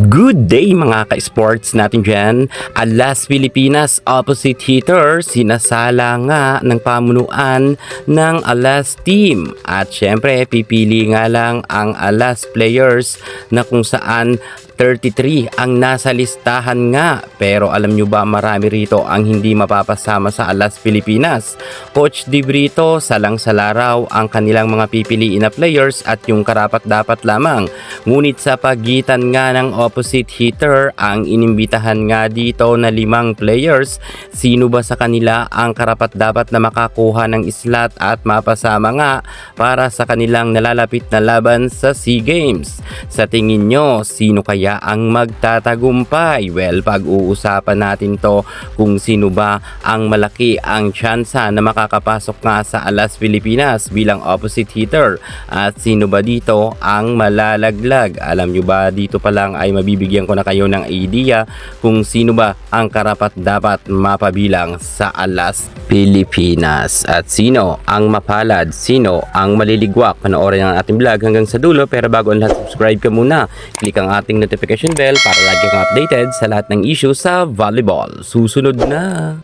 Good day mga ka-sports natin dyan. Alas Pilipinas opposite hitter sinasala nga ng pamunuan ng Alas team. At syempre pipili nga lang ang Alas players na kung saan 33 ang nasa listahan nga. Pero alam nyo ba marami rito ang hindi mapapasama sa Alas Pilipinas? Coach Di Brito salang-sala raw ang kanilang mga pipiliin na players at yung karapat-dapat lamang. Ngunit sa pagitan nga ng opposite hitter ang inimbitahan nga dito na 5 players, sino ba sa kanila ang karapat-dapat na makakuha ng slot at mapasama nga para sa kanilang nalalapit na laban sa SEA Games? Sa tingin nyo, sino kaya ang magtatagumpay? Well, pag-uusapan natin to kung sino ba ang malaki ang tsansa na makakapasok nga sa Alas Pilipinas bilang opposite hitter at sino ba dito ang malalaglag. Alam nyo ba, dito pa lang ay mabibigyan ko na kayo ng idea kung sino ba ang karapat dapat mapabilang sa Alas Pilipinas at sino ang mapalad, sino ang maliligwak. Panoorin ang ating vlog hanggang sa dulo, pero bago ang lahat, subscribe ka muna, click ang ating notification bell para lagi kang updated sa lahat ng issue sa volleyball. Susunod na!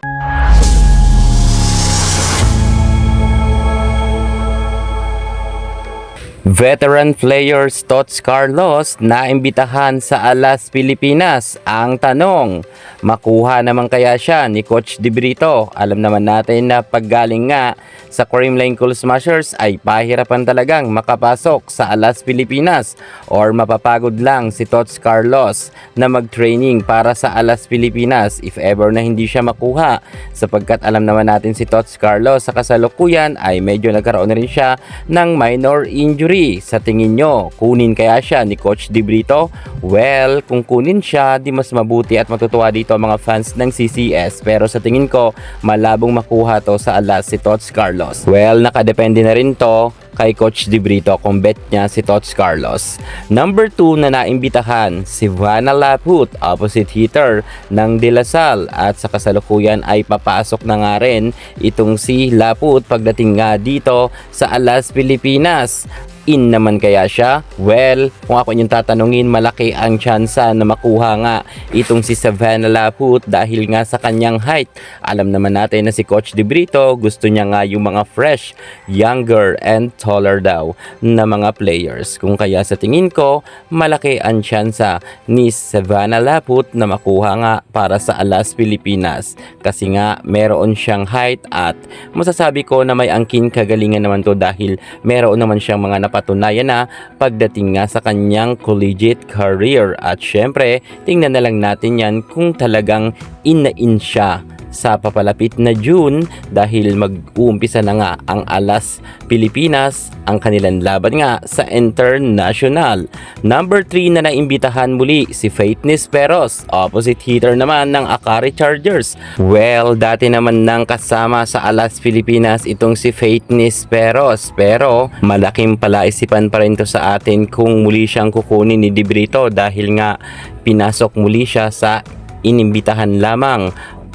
Veteran players Tots Carlos na imbitahan sa Alas Pilipinas. Ang tanong, makuha naman kaya siya ni Coach Di Brito? Alam naman natin na paggaling nga sa Creamline Cool Smashers ay pahirapan talagang makapasok sa Alas Pilipinas, or mapapagod lang si Tots Carlos na mag-training para sa Alas Pilipinas if ever na hindi siya makuha, sapagkat alam naman natin si Tots Carlos sa kasalukuyan ay medyo nagkaroon na rin siya ng minor injury. Sa tingin nyo, kunin kaya siya ni Coach Di Brito? Well, kung kunin siya, di mas mabuti at matutuwa dito ang mga fans ng CCS. Pero sa tingin ko, malabong makuha to sa Alas si Tots Carlos. Well, nakadepende na rin to kay Coach Di Brito kung bet niya si Tots Carlos. Number 2 na naimbitahan, si Vanna Laput, opposite hitter ng De La Salle, at sa kasalukuyan ay papasok na nga rin itong si Laput pagdating nga dito sa Alas Pilipinas. In naman kaya siya? Well, kung ako inyong tatanungin, malaki ang tsansa na makuha nga itong si Savannah Laput dahil nga sa kanyang height. Alam naman natin na si Coach Di Brito gusto niya nga yung mga fresh, younger and taller daw na mga players. Kung kaya sa tingin ko, malaki ang tsansa ni Savannah Laput na makuha nga para sa Alas Pilipinas kasi nga meron siyang height at masasabi ko na may angkin kagalingan naman to dahil meron naman siyang mga patunayan na pagdating nga sa kanyang collegiate career. At syempre, tingnan na lang natin yan kung talagang in na in siya sa papalapit na June dahil mag-uumpisa na nga ang Alas Pilipinas, ang kanilang laban nga sa international. Number 3 na naimbitahan muli si Faith Nisperos, opposite hitter naman ng Akari Chargers. Well, dati naman nang kasama sa Alas Pilipinas itong si Faith Nisperos, pero malaking palaisipan pa rin to sa atin kung muli siyang kukunin ni Di Brito dahil nga pinasok muli siya sa inimbitahan lamang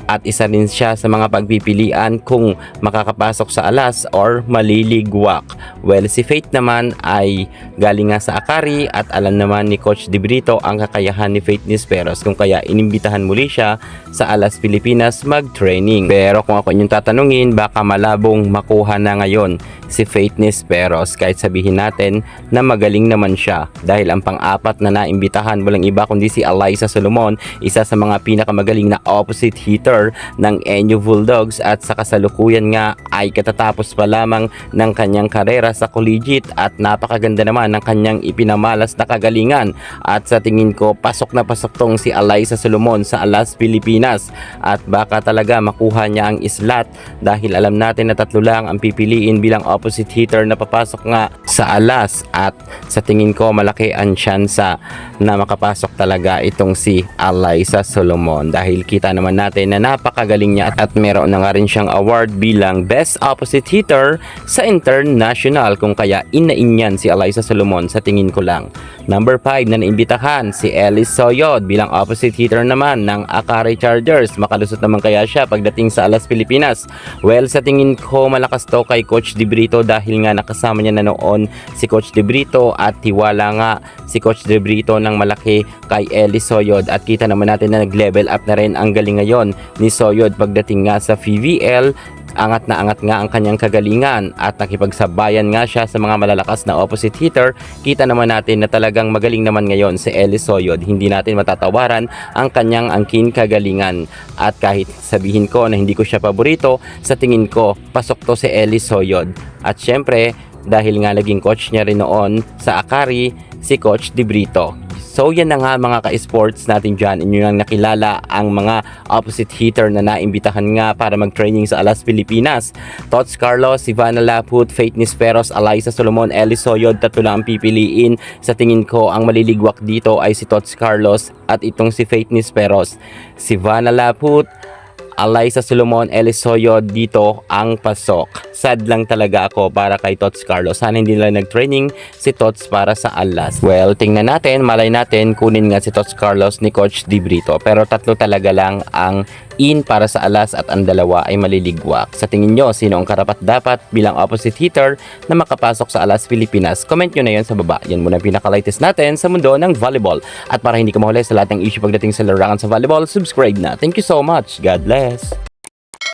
at isa rin siya sa mga pagpipilian kung makakapasok sa Alas or maliligwak. Well, si Faith naman ay galing nga sa Akari at alam naman ni Coach Di Brito ang kakayahan ni Faith Nisperos kung kaya inimbitahan muli siya sa Alas Pilipinas mag-training. Pero kung ako inyong tatanungin, baka malabong makuha na ngayon si Faith Nisperos kahit sabihin natin na magaling naman siya dahil ang pang-apat na naimbitahan walang iba kundi si Alyssa Solomon, isa sa mga pinakamagaling na opposite hitter ng NU Bulldogs at sa kasalukuyan nga ay katatapos pa lamang ng kanyang karera sa collegiate at napakaganda naman ng kanyang ipinamalas na kagalingan at sa tingin ko pasok na pasok tong si Alyssa Solomon sa Alas Pilipinas at baka talaga makuha niya ang slot dahil alam natin na 3 lang ang pipiliin bilang opposite hitter na papasok nga sa Alas at sa tingin ko malaki ang tsansa na makapasok talaga itong si Alyssa Solomon dahil kita naman natin na napakagaling niya at meron na nga rin siyang award bilang Best Opposite Hitter sa International, kung kaya inain yan si Alyssa Solomon sa tingin ko lang. Number 5 na naimbitahan si Ellis Soyod bilang opposite hitter naman ng Akari Chargers. Makalusot naman kaya siya pagdating sa Alas Pilipinas? Well, sa tingin ko malakas to kay Coach De Brito dahil nga nakasama niya na noon si Coach De Brito at tiwala nga si Coach De Brito ng malaki kay Ellis Soyod, at kita naman natin na nag-level up na rin ang galing ngayon ni Soyod pagdating nga sa PVL. Angat na angat nga ang kanyang kagalingan at nakipagsabayan nga siya sa mga malalakas na opposite hitter. Kita naman natin na talagang magaling naman ngayon si Ellis Soyod. Hindi natin matatawaran ang kanyang angkin kagalingan. At kahit sabihin ko na hindi ko siya paborito, sa tingin ko pasok to si Ellis Soyod. At syempre, dahil nga naging coach niya rin noon sa Akari, si Coach De Brito. So yan na nga mga ka-sports natin dyan. Inyo lang nakilala ang mga opposite hitter na naimbitahan nga para mag-training sa Alas Pilipinas. Tots Carlos, Ivana Laput, Faith Nisperos, Alyssa Solomon, Ellis Soyod, tatlo lang ang pipiliin. Sa tingin ko ang maliligwak dito ay si Tots Carlos at itong si Faith Nisperos. Si Ivana Laput, Alyssa Solomon, Ellis Soyod, dito ang pasok. Sad lang talaga ako para kay Tots Carlos. Sana hindi nila nag-training si Tots para sa Alas. Well, tingnan natin, malay natin kunin nga si Tots Carlos ni Coach De Brito. Pero tatlo talaga lang ang in para sa Alas at ang dalawa ay maliligwak. Sa tingin nyo, sino ang karapat-dapat bilang opposite hitter na makapasok sa Alas Pilipinas? Comment nyo na yun sa baba. Yan muna ang pinaka-latest natin sa mundo ng volleyball. At para hindi ka mahuli sa lahat ng issue pagdating sa larangan sa volleyball, subscribe na. Thank you so much. God bless.